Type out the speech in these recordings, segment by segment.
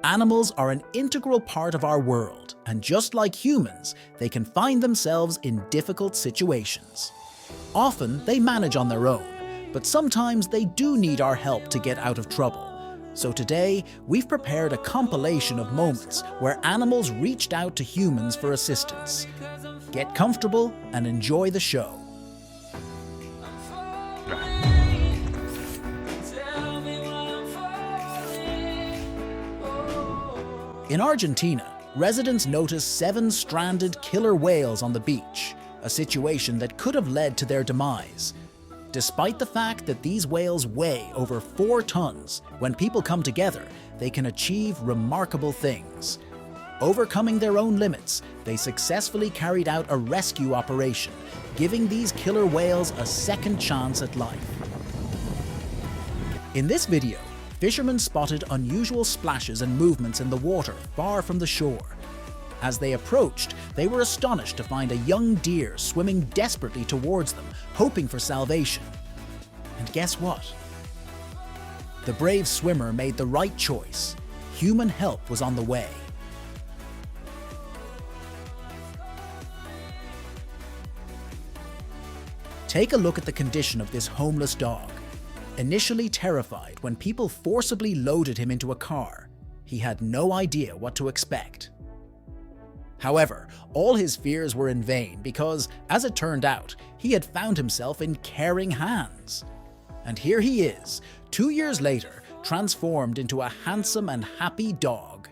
Animals are an integral part of our world, and just like humans, they can find themselves in difficult situations. Often, they manage on their own, but sometimes they do need our help to get out of trouble. So today, we've prepared a compilation of moments where animals reached out to humans for assistance. Get comfortable and enjoy the show. In Argentina, residents noticed 7 stranded killer whales on the beach, a situation that could have led to their demise. Despite the fact that these whales weigh over 4 tons, when people come together, they can achieve remarkable things. Overcoming their own limits, they successfully carried out a rescue operation, giving these killer whales a second chance at life. In this video, fishermen spotted unusual splashes and movements in the water far from the shore. As they approached, they were astonished to find a young deer swimming desperately towards them, hoping for salvation. And guess what? The brave swimmer made the right choice. Human help was on the way. Take a look at the condition of this homeless dog. Initially terrified when people forcibly loaded him into a car, he had no idea what to expect. However, all his fears were in vain because, as it turned out, he had found himself in caring hands. And here he is, 2 years later, transformed into a handsome and happy dog.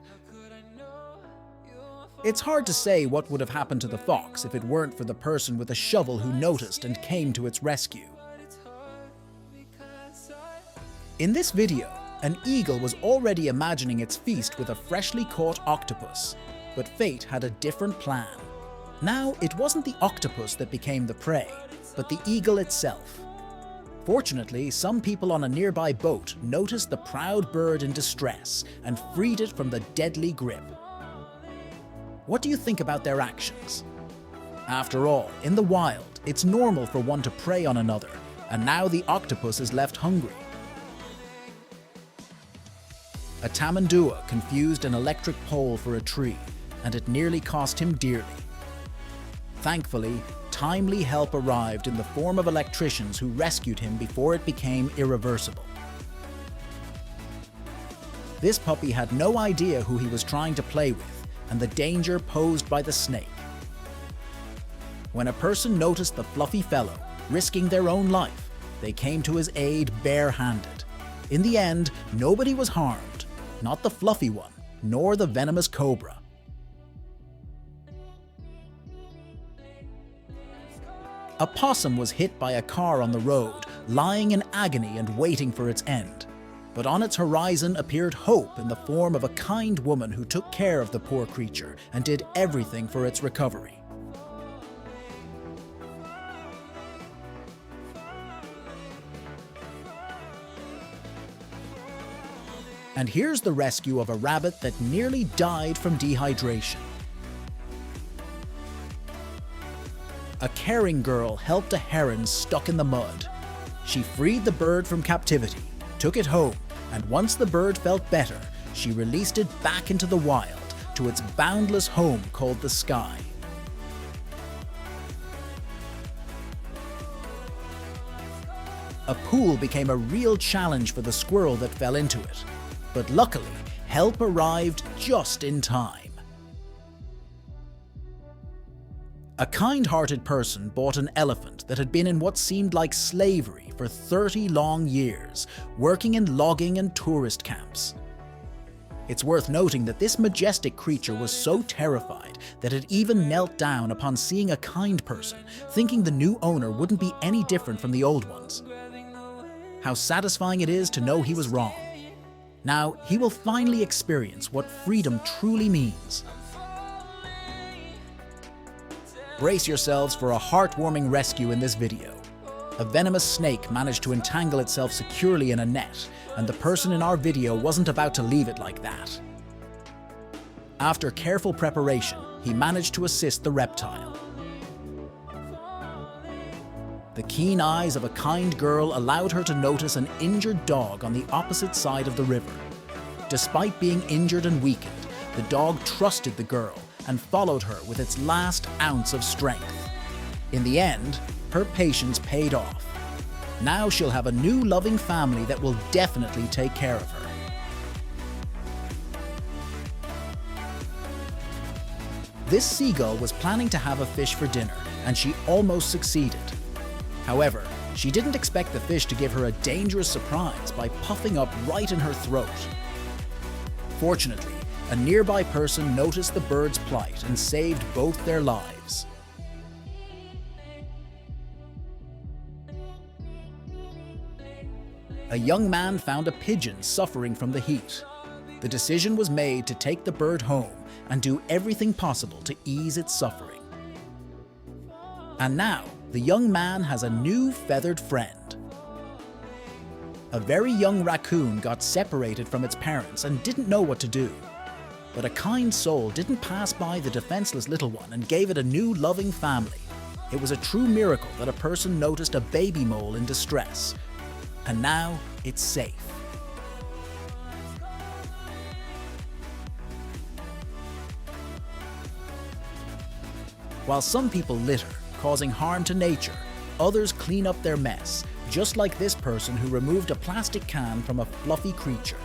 It's hard to say what would have happened to the fox if it weren't for the person with a shovel who noticed and came to its rescue. In this video, an eagle was already imagining its feast with a freshly caught octopus, but fate had a different plan. Now, it wasn't the octopus that became the prey, but the eagle itself. Fortunately, some people on a nearby boat noticed the proud bird in distress and freed it from the deadly grip. What do you think about their actions? After all, in the wild, it's normal for one to prey on another, and now the octopus is left hungry. A tamandua confused an electric pole for a tree, and it nearly cost him dearly. Thankfully, timely help arrived in the form of electricians who rescued him before it became irreversible. This puppy had no idea who he was trying to play with, and the danger posed by the snake. When a person noticed the fluffy fellow risking their own life, they came to his aid bare-handed. In the end, nobody was harmed. Not the fluffy one, nor the venomous cobra. A possum was hit by a car on the road, lying in agony and waiting for its end. But on its horizon appeared hope in the form of a kind woman who took care of the poor creature and did everything for its recovery. And here's the rescue of a rabbit that nearly died from dehydration. A caring girl helped a heron stuck in the mud. She freed the bird from captivity, took it home, and once the bird felt better, she released it back into the wild to its boundless home called the sky. A pool became a real challenge for the squirrel that fell into it. But luckily, help arrived just in time. A kind-hearted person bought an elephant that had been in what seemed like slavery for 30 long years, working in logging and tourist camps. It's worth noting that this majestic creature was so terrified that it even knelt down upon seeing a kind person, thinking the new owner wouldn't be any different from the old ones. How satisfying it is to know he was wrong. Now, he will finally experience what freedom truly means. Brace yourselves for a heartwarming rescue in this video. A venomous snake managed to entangle itself securely in a net, and the person in our video wasn't about to leave it like that. After careful preparation, he managed to assist the reptile. The keen eyes of a kind girl allowed her to notice an injured dog on the opposite side of the river. Despite being injured and weakened, the dog trusted the girl and followed her with its last ounce of strength. In the end, her patience paid off. Now she'll have a new loving family that will definitely take care of her. This seagull was planning to have a fish for dinner, and she almost succeeded. However, she didn't expect the fish to give her a dangerous surprise by puffing up right in her throat. Fortunately, a nearby person noticed the bird's plight and saved both their lives. A young man found a pigeon suffering from the heat. The decision was made to take the bird home and do everything possible to ease its suffering. And now, the young man has a new feathered friend. A very young raccoon got separated from its parents and didn't know what to do. But a kind soul didn't pass by the defenseless little one and gave it a new loving family. It was a true miracle that a person noticed a baby mole in distress. And now it's safe. While some people litter, causing harm to nature, others clean up their mess, just like this person who removed a plastic can from a fluffy creature.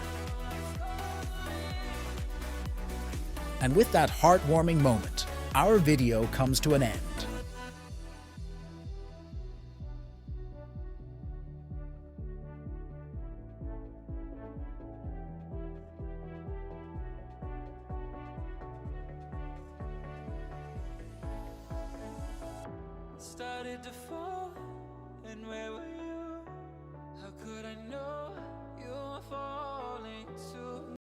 And with that heartwarming moment, our video comes to an end. Started to fall